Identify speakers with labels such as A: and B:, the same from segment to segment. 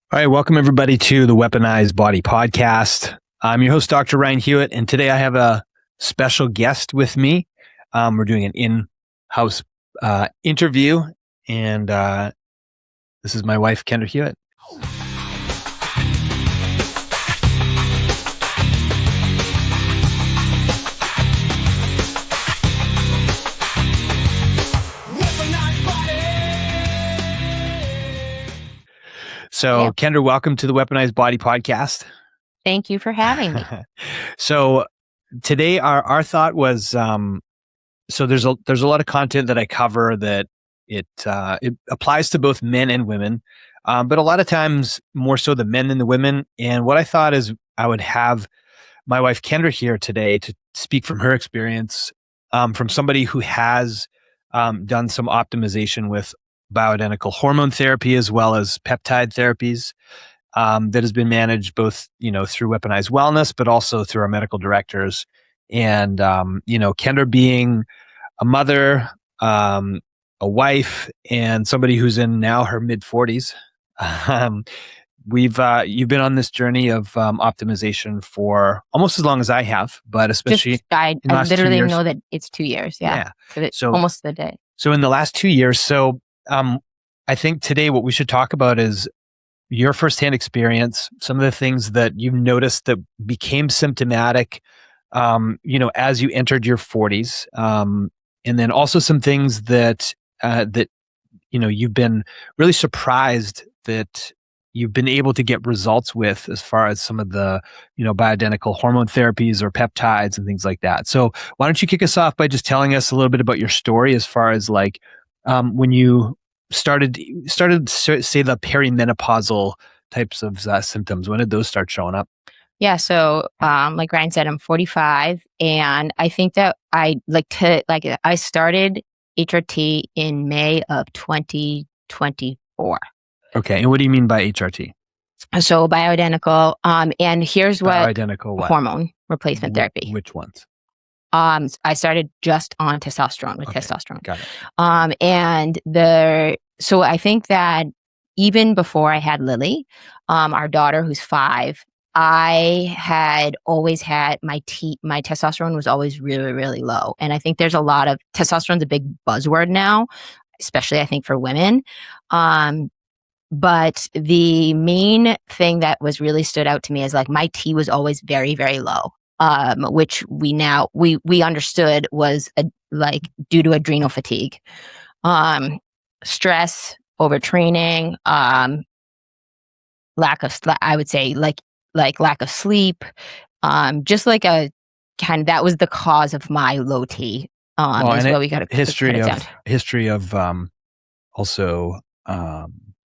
A: All right, welcome everybody to the Weaponized Body Podcast. I'm your host, Dr. Ryan Hewitt, and today I have a special guest with me. We're doing an in-house interview, and this is my wife, Kendra Hewitt. So, Kendra, welcome to the Weaponized Body Podcast.
B: Thank you for having me.
A: So, today our thought was, so there's a lot of content that I cover that it applies to both men and women, but a lot of times more so the men than the women. And what I thought is I would have my wife Kendra here today to speak from her experience, from somebody who has done some optimization with bioidentical hormone therapy as well as peptide therapies that has been managed both, through Weaponized Wellness, but also through our medical directors. And, Kendra being a mother, a wife, and somebody who's in now her mid 40s. You've been on this journey of optimization for almost as long as I have, but especially
B: I literally know that it's 2 years. Yeah. So almost the day.
A: So in the last 2 years, I think today what we should talk about is your firsthand experience, some of the things that you've noticed that became symptomatic, as you entered your 40s, and then also some things that you've been really surprised that you've been able to get results with as far as some of the, bioidentical hormone therapies or peptides and things like that. So why don't you kick us off by just telling us a little bit about your story as far as when you started say the perimenopausal types of symptoms. When did those start showing up?
B: Yeah. So, like Ryan said, I'm 45, and I think that I started HRT in May of 2024.
A: Okay. And what do you mean by HRT?
B: So bioidentical. And here's what
A: bioidentical what?
B: Hormone replacement therapy.
A: Which ones?
B: I started just on testosterone with testosterone.
A: Got it.
B: So I think that even before I had Lily, our daughter who's 5, I had always had my testosterone was always really, really low. And I think there's a lot of testosterone's a big buzzword now, especially I think for women. But the main thing that was really stood out to me is my T was always very, very low. Which we understood was due to adrenal fatigue, stress, overtraining, lack of sleep, just like a kind of, that was the cause of my low T. We got a history
A: of also.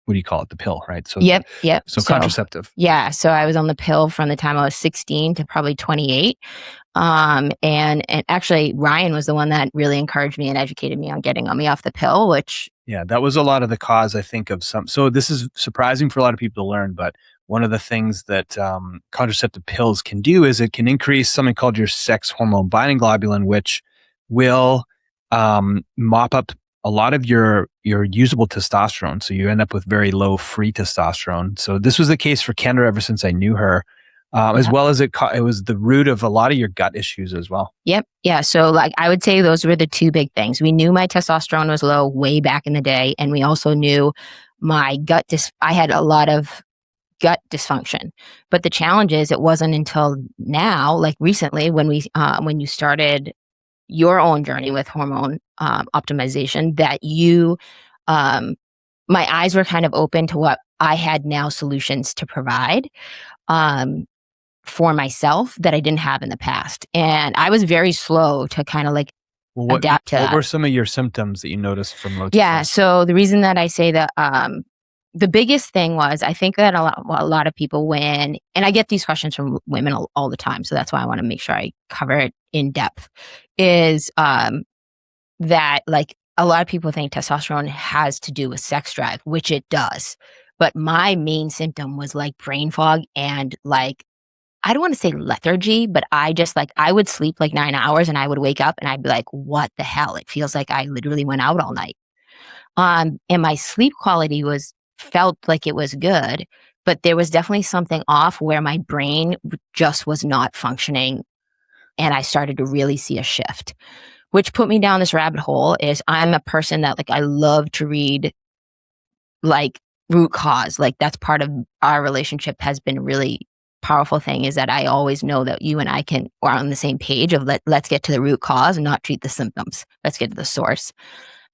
A: What do you call it? The pill, right? So
B: yep.
A: So contraceptive.
B: Yeah. So I was on the pill from the time I was 16 to probably 28. And actually Ryan was the one that really encouraged me and educated me on getting me off the pill, which.
A: Yeah, that was a lot of the cause, I think, of some. So this is surprising for a lot of people to learn, but one of the things that contraceptive pills can do is it can increase something called your sex hormone binding globulin, which will mop up a lot of your usable testosterone. So you end up with very low free testosterone. So this was the case for Kendra ever since I knew her, as well as it was the root of a lot of your gut issues as well.
B: Yep. Yeah. So I would say those were the two big things. We knew my testosterone was low way back in the day. And we also knew my I had a lot of gut dysfunction. But the challenge is it wasn't until now, recently, when you started your own journey with hormone optimization, that my eyes were kind of open to what I had now solutions to provide for myself that I didn't have in the past. And I was very slow to kind of adapt to that.
A: What were some of your symptoms that you noticed from low testosterone?
B: Yeah. So the reason that I say that the biggest thing was, I think that a lot of people and I get these questions from women all the time, so that's why I want to make sure I cover it in depth, is that a lot of people think testosterone has to do with sex drive, which it does. But my main symptom was brain fog and I don't want to say lethargy, but I just I would sleep 9 hours and I would wake up and I'd be like, what the hell? It feels like I literally went out all night. And my sleep quality felt like it was good, but there was definitely something off where my brain just was not functioning. And I started to really see a shift, which put me down this rabbit hole. Is I'm a person that like, I love to read like root cause. Like that's part of our relationship has been a really powerful thing, is that I always know that you and I are on the same page of let's get to the root cause and not treat the symptoms. Let's get to the source.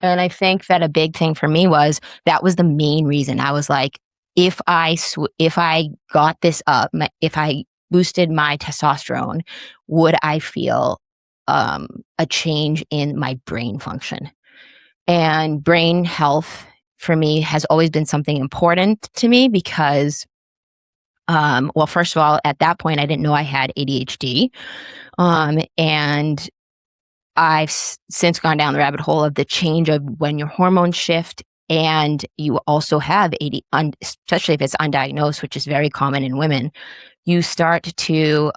B: And I think that a big thing for me was that was the main reason. I was like, if I got this up, if I boosted my testosterone, would I feel a change in my brain function? And brain health for me has always been something important to me because, well, first of all, at that point, I didn't know I had ADHD. And I've since gone down the rabbit hole of the change of when your hormones shift and you also have especially if it's undiagnosed, which is very common in women, you start to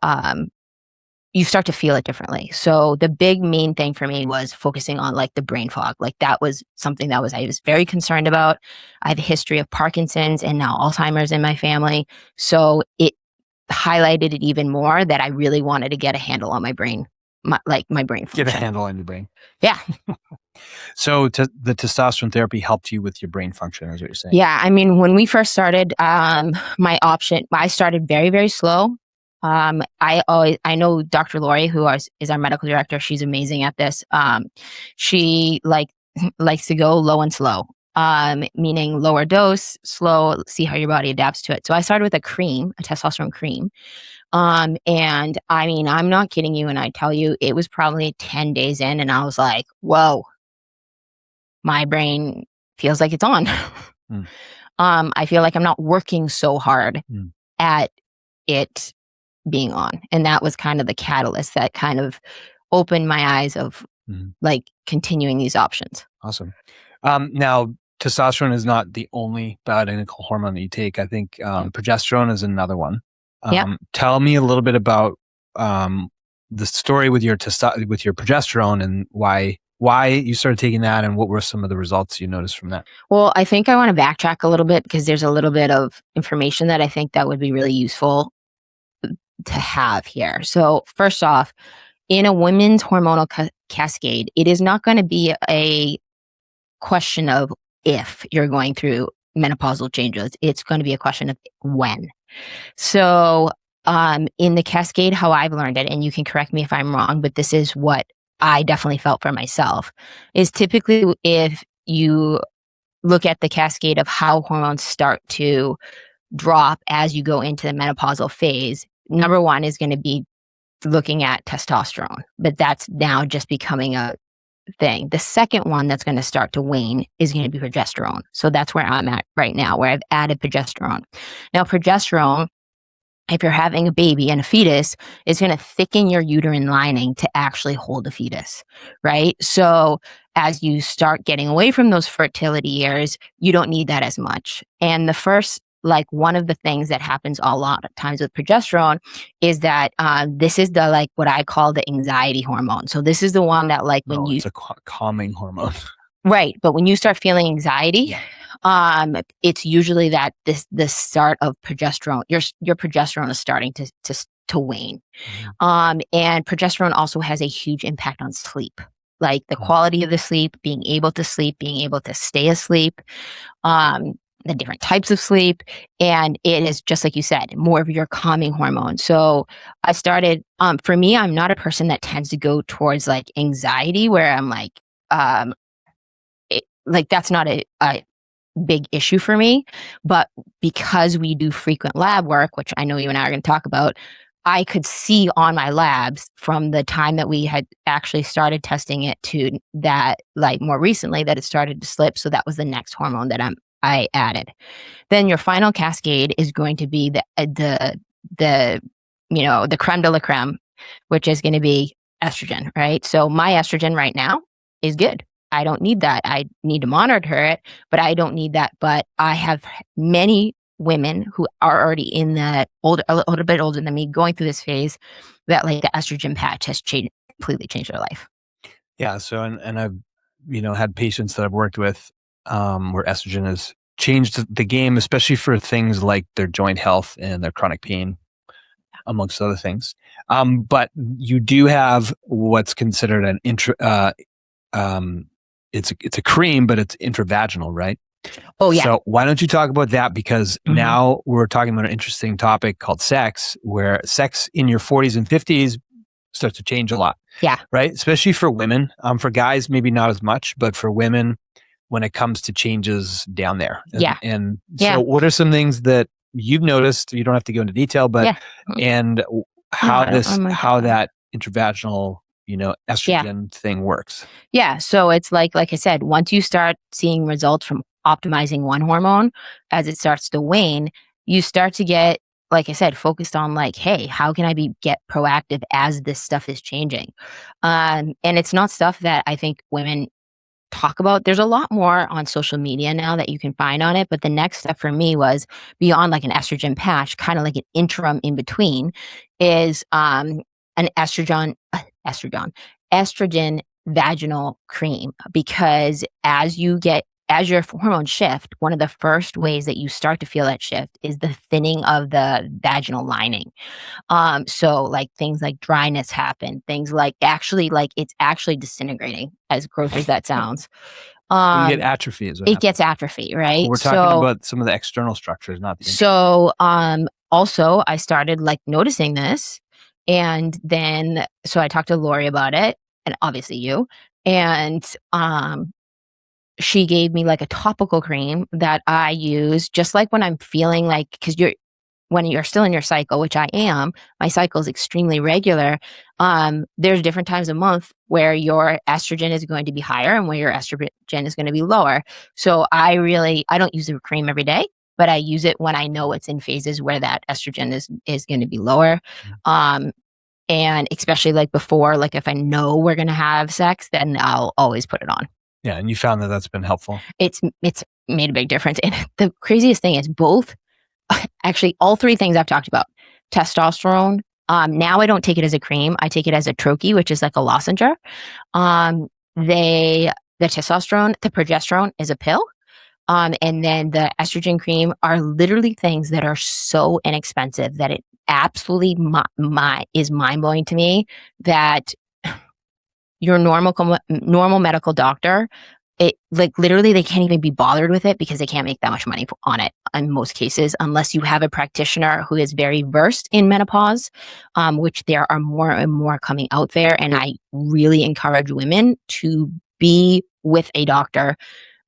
B: feel it differently. So the big main thing for me was focusing on like the brain fog. Like that was something I was very concerned about. I have a history of Parkinson's and now Alzheimer's in my family. So it highlighted it even more that I really wanted to get a handle on my brain, my brain function.
A: Get a handle on your brain.
B: Yeah.
A: So the testosterone therapy helped you with your brain function, is what you're saying?
B: Yeah. I mean, when we first started, I started very, very slow. I know Dr. Lori, who is our medical director. She's amazing at this. She likes to go low and slow, meaning lower dose, slow, see how your body adapts to it. So I started with a testosterone cream. And I mean, I'm not kidding you when I tell you it was probably 10 days in and I was like, whoa, my brain feels like it's on.
A: Mm.
B: I feel like I'm not working so hard at it being on. And that was kind of the catalyst that kind of opened my eyes of like continuing these options.
A: Awesome. Now, testosterone is not the only bioidentical hormone that you take. I think progesterone is another one. Tell me a little bit about the story with your progesterone and why you started taking that and what were some of the results you noticed from that?
B: Well, I think I want to backtrack a little bit because there's a little bit of information that I think that would be really useful to have here. So first off, in a women's hormonal cascade, it is not going to be a question of if you're going through menopausal changes. It's going to be a question of when. So in the cascade, how I've learned it, and you can correct me if I'm wrong, but this is what I definitely felt for myself, is typically if you look at the cascade of how hormones start to drop as you go into the menopausal phase, number one is going to be looking at testosterone, but that's now just becoming a thing. The second one that's going to start to wane is going to be progesterone. So that's where I'm at right now, where I've added progesterone. Now, progesterone, if you're having a baby and a fetus, is going to thicken your uterine lining to actually hold the fetus, right? So as you start getting away from those fertility years, you don't need that as much. And the first, one of the things that happens a lot of times with progesterone is that this is the what I call the anxiety hormone. So this is the one that
A: it's a calming hormone.
B: Right. But when you start feeling anxiety, it's usually that the start of progesterone, your progesterone is starting to wane. And progesterone also has a huge impact on sleep, like the quality of the sleep, being able to stay asleep, the different types of sleep. And it is just like you said, more of your calming hormone. So I started, for me, I'm not a person that tends to go towards anxiety where I'm that's not a big issue for me. But because we do frequent lab work, which I know you and I are going to talk about, I could see on my labs from the time that we had actually started testing it to that, more recently, that it started to slip. So that was the next hormone that I added. Then your final cascade is going to be the creme de la creme, which is going to be estrogen, right? So my estrogen right now is good. I don't need that. I need to monitor it, but I don't need that. But I have many women who are already in that a little bit older than me, going through this phase that the estrogen patch has completely changed their life.
A: Yeah. So, and I've, had patients that I've worked with where estrogen has changed the game, especially for things like their joint health and their chronic pain, amongst other things. But you do have what's considered an it's a cream, but it's intravaginal, right?
B: Oh yeah.
A: So why don't you talk about that? Because now we're talking about an interesting topic called sex, where sex in your 40s and 50s starts to change a lot.
B: Yeah.
A: Right. Especially for women. For guys, maybe not as much, but for women, when it comes to changes down there. And so what are some things that you've noticed? You don't have to go into detail, but and how that intravaginal, estrogen thing works.
B: Yeah. So it's like I said, once you start seeing results from optimizing one hormone, as it starts to wane, you start to get, like I said, focused on like, hey, how can I get proactive as this stuff is changing? And it's not stuff that I think women talk about. There's a lot more on social media now that you can find on it. But the next step for me was beyond like an estrogen patch, kind of like an interim in between, is an estrogen vaginal cream. Because as your hormones shift, one of the first ways that you start to feel that shift is the thinning of the vaginal lining. So like things like dryness happen, things like it's actually disintegrating, as gross as that sounds.
A: You get atrophy as well.
B: It gets atrophy, right?
A: We're talking about some of the external structures, not the
B: internal. So also I started like noticing this, and then so I talked to Lori about it, and obviously you, and she gave me like a topical cream that I use just like when I'm feeling like, because when you're still in your cycle, which I am, my cycle is extremely regular. There's different times a month where your estrogen is going to be higher and where your estrogen is going to be lower. So I don't use the cream every day, but I use it when I know it's in phases where that estrogen is going to be lower. And especially like before, like if I know we're going to have sex, then I'll always put it on.
A: Yeah, and you found that that's been helpful.
B: It's made a big difference. And the craziest thing is actually all three things I've talked about. Testosterone. Now I don't take it as a cream. I take it as a troche, which is like a lozenge. The testosterone, the progesterone is a pill. And then the estrogen cream are literally things that are so inexpensive that it absolutely is mind-blowing to me that your normal medical doctor, it like literally they can't even be bothered with it because they can't make that much money on it in most cases, unless you have a practitioner who is very versed in menopause, which there are more and more coming out there. And I really encourage women to be with a doctor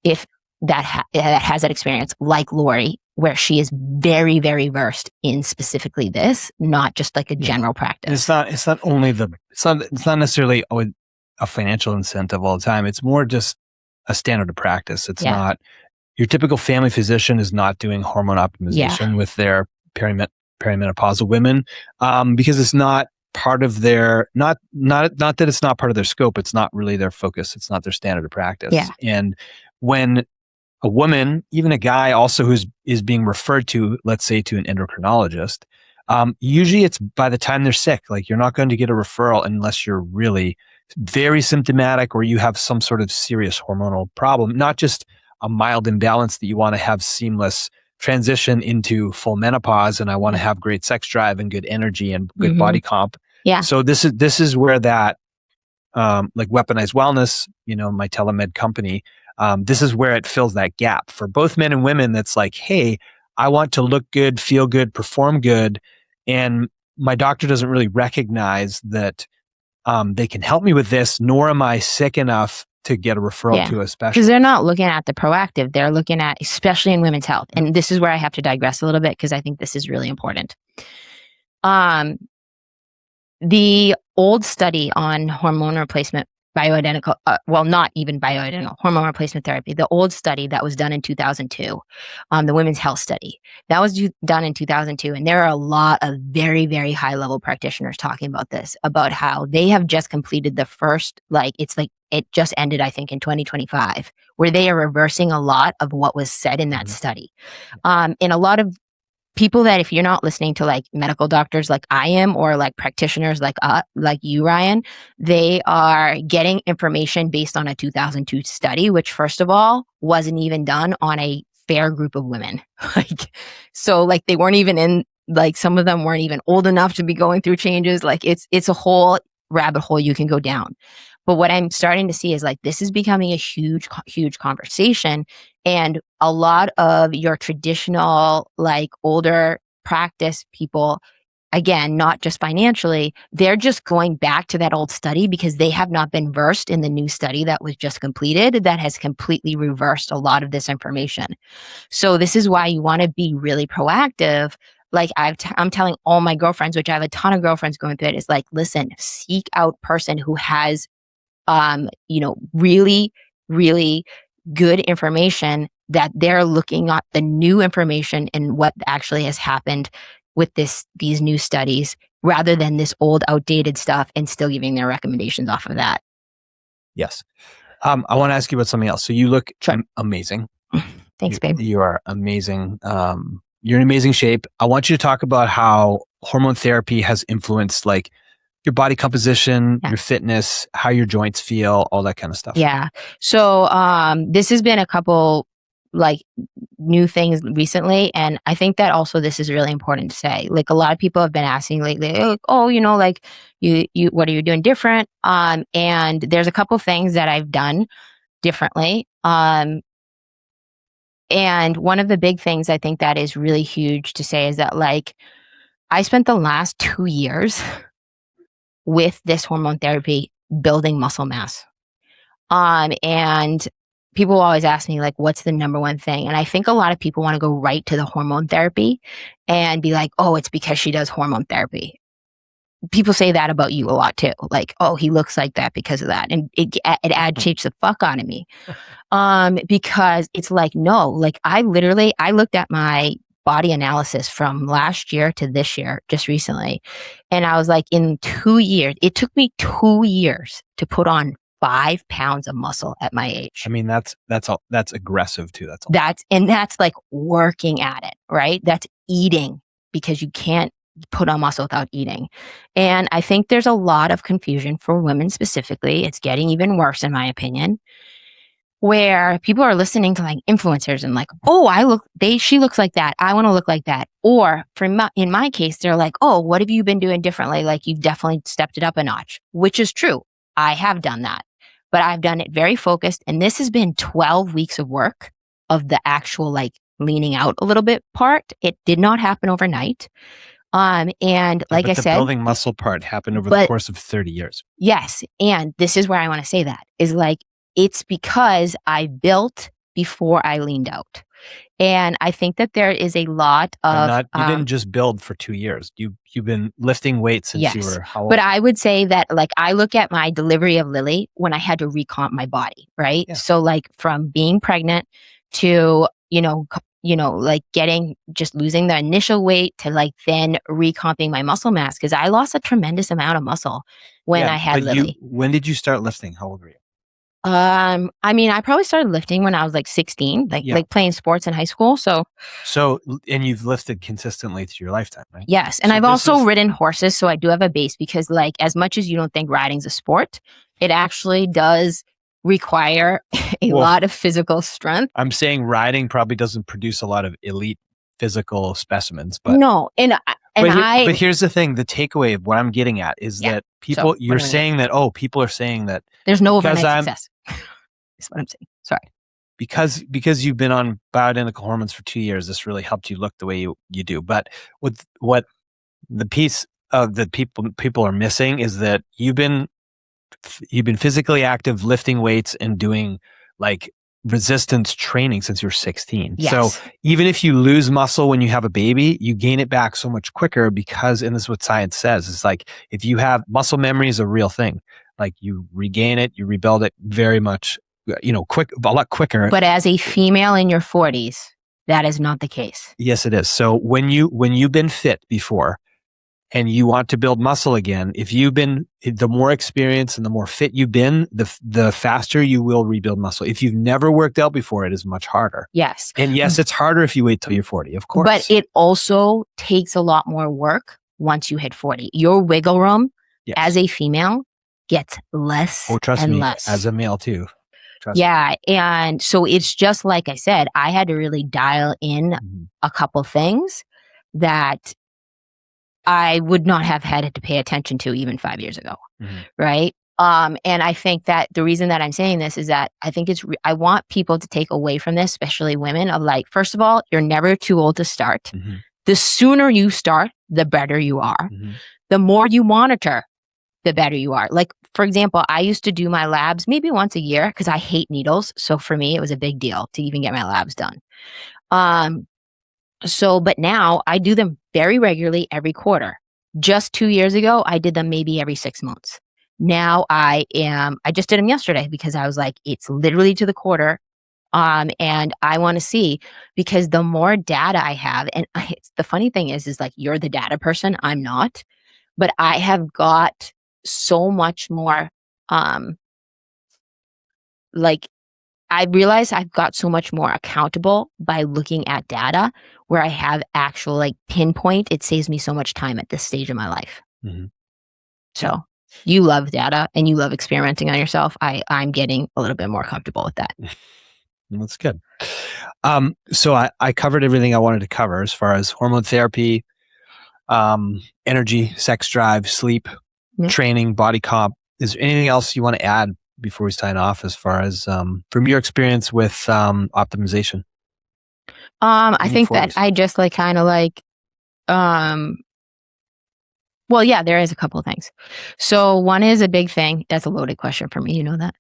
B: if that has that experience, like Lori, where she is very, very versed in specifically this, not just like a general practice.
A: It's not necessarily a financial incentive all the time. It's more just a standard of practice. It's not your typical family physician is not doing hormone optimization with their perimenopausal women, because it's not part of their not that it's not part of their scope. It's not really their focus. It's not their standard of practice.
B: Yeah.
A: And when a woman, even a guy also is being referred to, let's say to an endocrinologist, usually it's by the time they're sick. Like you're not going to get a referral unless you're really very symptomatic or you have some sort of serious hormonal problem, not just a mild imbalance that you want to have seamless transition into full menopause and I want to have great sex drive and good energy and good body comp.
B: Yeah.
A: So this is where that like Weaponized Wellness, my telemed company, this is where it fills that gap for both men and women. That's like, hey, I want to look good, feel good, perform good. And my doctor doesn't really recognize that they can help me with this, nor am I sick enough to get a referral to a specialist. Because
B: they're not looking at the proactive. They're looking at, especially in women's health. And this is where I have to digress a little bit because I think this is really important. The old study on hormone replacement, bioidentical, not even bioidentical, hormone replacement therapy, the old study that was done in 2002, the women's health study, that was done in 2002. And there are a lot of very, very high level practitioners talking about this, about how they have just completed the first, it just ended, I think, in 2025, where they are reversing a lot of what was said in that study. And a lot of people that, if you're not listening to like medical doctors like I am, or like practitioners like you, Ryan, they are getting information based on a 2002 study, which first of all wasn't even done on a fair group of women. So they weren't even in, some of them weren't even old enough to be going through changes. It's a whole rabbit hole you can go down. But what I'm starting to see is this is becoming a huge, huge conversation. And a lot of your traditional, older practice people, again, not just financially, they're just going back to that old study because they have not been versed in the new study that was just completed that has completely reversed a lot of this information. So this is why you want to be really proactive. I'm telling all my girlfriends, which I have a ton of girlfriends going through it, is listen, seek out person who has, really, really good information that they're looking at the new information and what actually has happened with these new studies rather than this old outdated stuff and still giving their recommendations off of that.
A: Yes. I want to ask you about something else. So you look amazing.
B: Thanks, babe.
A: You are amazing. You're in amazing shape. I want you to talk about how hormone therapy has influenced your body composition, your fitness, how your joints feel, all that kind of stuff.
B: Yeah. So this has been a couple new things recently. And I think that also this is really important to say. A lot of people have been asking lately, oh, you what are you doing different? And there's a couple things that I've done differently. And one of the big things I think that is really huge to say is that I spent the last 2 years with this hormone therapy building muscle mass. And people always ask me what's the number one thing? And I think a lot of people want to go right to the hormone therapy and be oh, it's because she does hormone therapy. People say that about you a lot too. Oh, he looks like that because of that. And it agitates the fuck out of me. Because it's no, I looked at my body analysis from last year to this year, just recently. And I was in 2 years, it took me 2 years to put on 5 pounds of muscle at my age.
A: I mean, that's aggressive too.
B: That's working at it, right? That's eating, because you can't put on muscle without eating. And I think there's a lot of confusion for women specifically. It's getting even worse in my opinion, where people are listening to influencers and oh, she looks like that, I want to look like that. Or in my case, they're oh, what have you been doing differently? You've definitely stepped it up a notch, which is true. I have done that, but I've done it very focused. And this has been 12 weeks of work of the actual leaning out a little bit part. It did not happen overnight. And I said, the
A: building muscle part happened over the course of 30 years.
B: Yes. And this is where I want to say that is it's because I built before I leaned out. And I think that there is a lot of...
A: you didn't just build for 2 years. You've been lifting weights since you were how old?
B: But I would say that I look at my delivery of Lily when I had to recomp my body, right? Yeah. So from being pregnant to, losing the initial weight to then recomping my muscle mass, because I lost a tremendous amount of muscle when I had Lily.
A: When did you start lifting? How old were you?
B: I probably started lifting when I was 16, playing sports in high school. So,
A: and you've lifted consistently through your lifetime, right?
B: Yes. And I've also ridden horses. So I do have a base because as much as you don't think riding's a sport, it actually does require a lot of physical strength.
A: I'm saying riding probably doesn't produce a lot of elite physical specimens, but
B: no.
A: But here's the thing, the takeaway of what I'm getting at is that people, people are saying that
B: there's no overnight success. That's what I'm saying. Sorry.
A: Because you've been on bioidentical hormones for 2 years, this really helped you look the way you do. But what the piece of that people are missing is that you've been physically active, lifting weights and doing resistance training since you were 16.
B: Yes.
A: So even if you lose muscle when you have a baby, you gain it back so much quicker because, and this is what science says, it's if you have muscle memory is a real thing. You regain it, you rebuild it very much, a lot quicker.
B: But as a female in your 40s, that is not the case.
A: Yes, it is. So when you've been fit before and you want to build muscle again, the more experienced and the more fit you've been, the faster you will rebuild muscle. If you've never worked out before, it is much harder.
B: Yes.
A: And yes, it's harder if you wait till you're 40, of course.
B: But it also takes a lot more work once you hit 40. Your wiggle room as a female gets less
A: trust
B: and
A: me,
B: less.
A: as a male too. Trust
B: Yeah. And so it's just like I said, I had to really dial in a couple things that I would not have had to pay attention to even 5 years ago. Right. And I think that the reason that I'm saying this is that I think I want people to take away from this, especially women, of like, first of all, you're never too old to start. The sooner you start, the better you are. The more you monitor, the better you are. Like, for example, I used to do my labs maybe once a year because I hate needles. So for me, it was a big deal to even get my labs done. But now I do them very regularly every quarter. Just 2 years ago, I did them maybe every 6 months. Now I just did them yesterday because I was like, it's literally to the quarter. And I want to see, because the more data I have, and the funny thing is like, you're the data person, I'm not, but I have got so much more, like, I realize I've got so much more accountable by looking at data where I have actual like pinpoint. It saves me so much time at this stage of my life. So you love data and you love experimenting on yourself. I'm getting a little bit more comfortable with that.
A: That's good. So I covered everything I wanted to cover as far as hormone therapy, energy, sex drive, sleep, training, body comp. Is there anything else you want to add before we sign off as far as from your experience with optimization?
B: I think that I just like kind of like, well, yeah, there is a couple of things. So one is a big thing. That's a loaded question for me. You know that.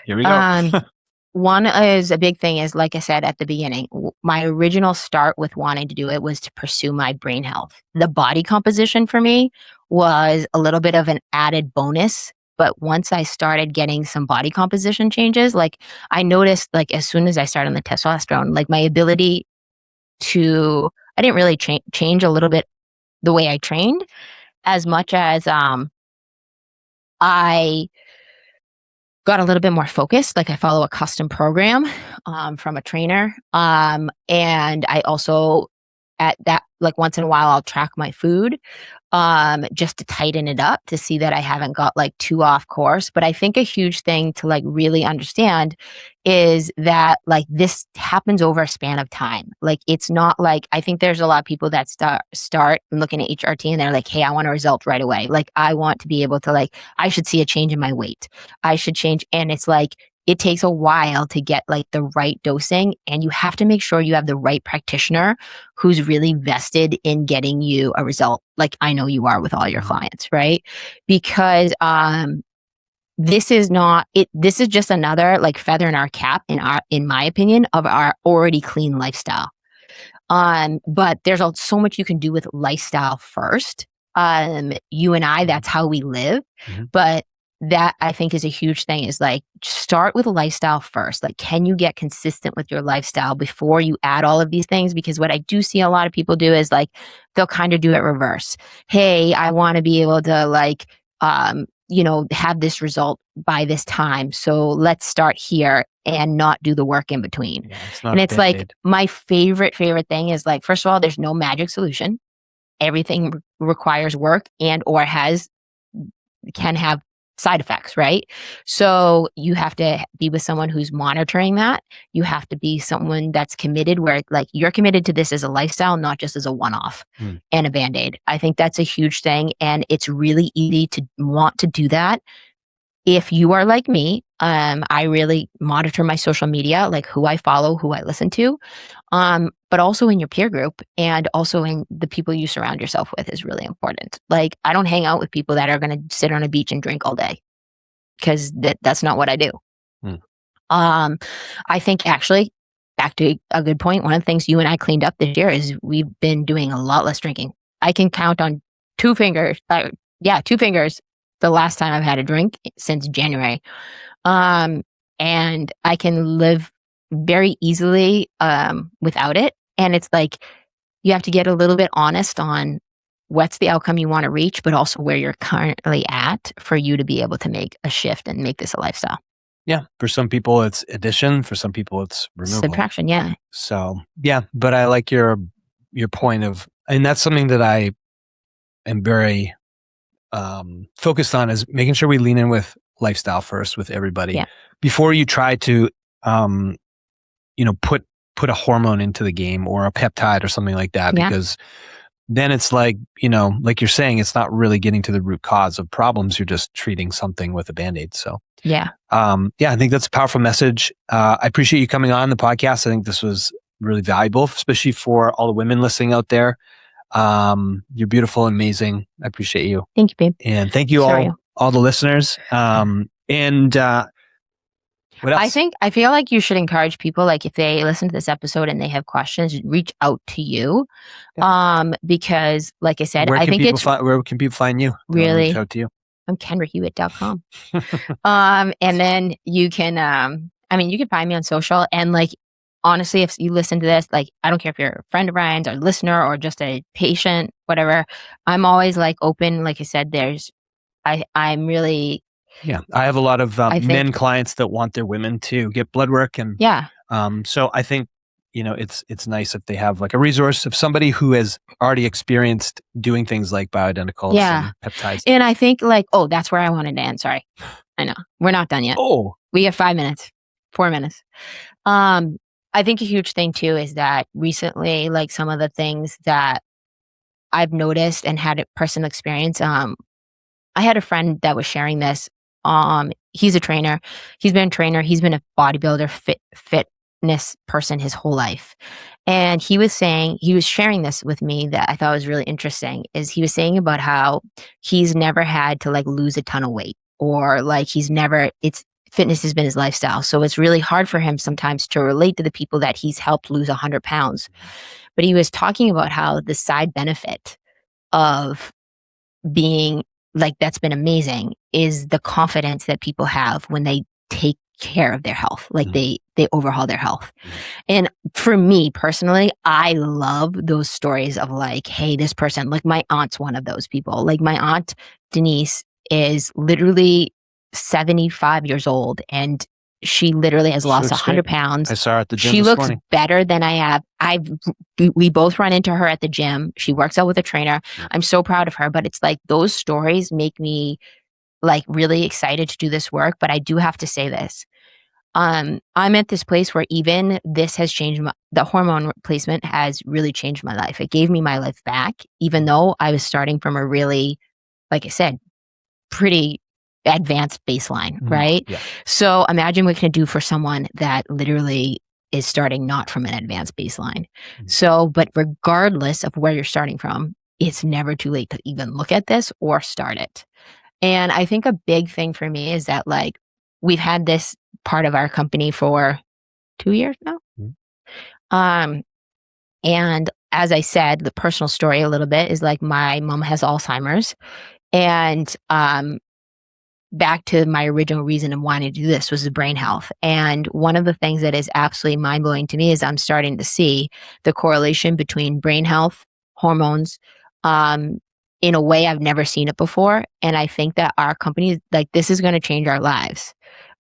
A: Here we go.
B: One is a big thing is, like I said at the beginning, my original start with wanting to do it was to pursue my brain health. The body composition for me was a little bit of an added bonus. But once I started getting some body composition changes, like I noticed, like as soon as I started on the testosterone, like my ability to, I didn't really change a little bit the way I trained as much as I got a little bit more focused. Like I follow a custom program from a trainer. And I also at that, like once in a while, I'll track my food just to tighten it up to see that I haven't got like too off course. But I think a huge thing to like really understand is that like this happens over a span of time. Like it's not like, I think there's a lot of people that start looking at HRT and they're like, hey, I want a result right away. Like I want to be able to like, I should see a change in my weight. I should change. And it's like, it takes a while to get like the right dosing, and you have to make sure you have the right practitioner who's really vested in getting you a result. Like I know you are with all your clients, right? Because, this is not it. This is just another like feather in our cap, in my opinion, of our already clean lifestyle. But there's so much you can do with lifestyle first. You and I, that's how we live. But that I think is a huge thing, is like start with a lifestyle first. Like, can you get consistent with your lifestyle before you add all of these things? Because what I do see a lot of people do is like, they'll kind of do it reverse. Hey, I want to be able to like, have this result by this time. So let's start here and not do the work in between.
A: Yeah,
B: and it's like my favorite thing is like, first of all, there's no magic solution. Everything requires work and or can have side effects, right? So you have to be with someone who's monitoring that. You have to be someone that's committed, where like you're committed to this as a lifestyle, not just as a one-off and a band-aid. I think that's a huge thing. And it's really easy to want to do that. If you are like me, I really monitor my social media, like who I follow, who I listen to, but also in your peer group and also in the people you surround yourself with is really important. Like I don't hang out with people that are going to sit on a beach and drink all day, because that's not what I do. I think actually, back to a good point, one of the things you and I cleaned up this year is we've been doing a lot less drinking. I can count on two fingers. Two fingers. The last time I've had a drink since January. And I can live very easily without it. And it's like, you have to get a little bit honest on what's the outcome you want to reach, but also where you're currently at for you to be able to make a shift and make this a lifestyle.
A: Yeah. For some people it's addition. For some people it's removal.
B: Subtraction. Yeah.
A: So yeah, but I like your point of, and that's something that I am very focused on, is making sure we lean in with lifestyle first with everybody
B: Yeah.
A: before you try to, put a hormone into the game or a peptide or something like that,
B: Yeah.
A: because then it's like, like you're saying, it's not really getting to the root cause of problems. You're just treating something with a Band-Aid. So,
B: Yeah.
A: I think that's a powerful message. I appreciate you coming on the podcast. I think this was really valuable, especially for all the women listening out there. You're beautiful and amazing. I appreciate you.
B: Thank you, babe.
A: And thank you all the listeners. What else?
B: I feel like you should encourage people, like if they listen to this episode and they have questions, reach out to you. Because like I said, I think
A: where can people find you?
B: Really
A: reach out to you.
B: I'm KendraHewitt.com. And then you can, you can find me on social, and like, honestly, if you listen to this, like, I don't care if you're a friend of Ryan's or a listener or just a patient, whatever, I'm always like open. Like I said, I'm really,
A: I have a lot of men clients that want their women to get blood work, and so I think it's nice if they have like a resource of somebody who has already experienced doing things like bioidenticals and peptides.
B: And I think like, that's where I wanted to end. Sorry, I know we're not done yet. We have 4 minutes. I think a huge thing too is that recently, like some of the things that I've noticed and had a personal experience. I had a friend that was sharing this. He's a trainer. He's been a trainer. He's been a bodybuilder, fitness person his whole life. And he was sharing this with me that I thought was really interesting, is he was saying about how he's never had to like lose a ton of weight, or like fitness has been his lifestyle. So it's really hard for him sometimes to relate to the people that he's helped lose 100 pounds. But he was talking about how the side benefit of being like, that's been amazing, is the confidence that people have when they take care of their health. Like they overhaul their health. And for me personally, I love those stories of like, hey, this person, like my aunt's one of those people. Like my aunt Denise is literally 75 years old, and she literally has lost 100 pounds.
A: I saw her at the gym
B: She
A: this
B: looks
A: morning.
B: better than I have. We both run into her at the gym. She works out with a trainer. I'm so proud of her. But it's like those stories make me like really excited to do this work. But I do have to say this. I'm at this place where even this has changed. The hormone replacement has really changed my life. It gave me my life back, even though I was starting from a really, like I said, pretty advanced baseline, right?
A: Yeah.
B: So imagine what it can do for someone that literally is starting not from an advanced baseline. So, but regardless of where you're starting from, it's never too late to even look at this or start it. And I think a big thing for me is that like we've had this part of our company for 2 years now. And as I said, the personal story a little bit is like my mom has Alzheimer's, and back to my original reason of wanting to do this was the brain health. And one of the things that is absolutely mind-blowing to me is I'm starting to see the correlation between brain health, hormones, in a way I've never seen it before. And I think that our company, like this is going to change our lives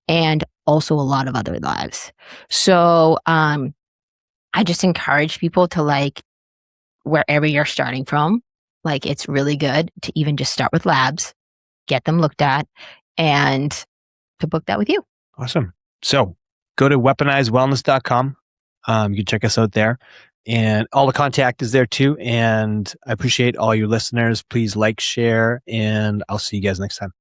B: and also a lot of other lives. So I just encourage people to like, wherever you're starting from, like it's really good to even just start with labs, get them looked at, and to book that with you.
A: Awesome. So go to weaponizedwellness.com. You can check us out there, and all the contact is there too. And I appreciate all your listeners. Please like, share, and I'll see you guys next time.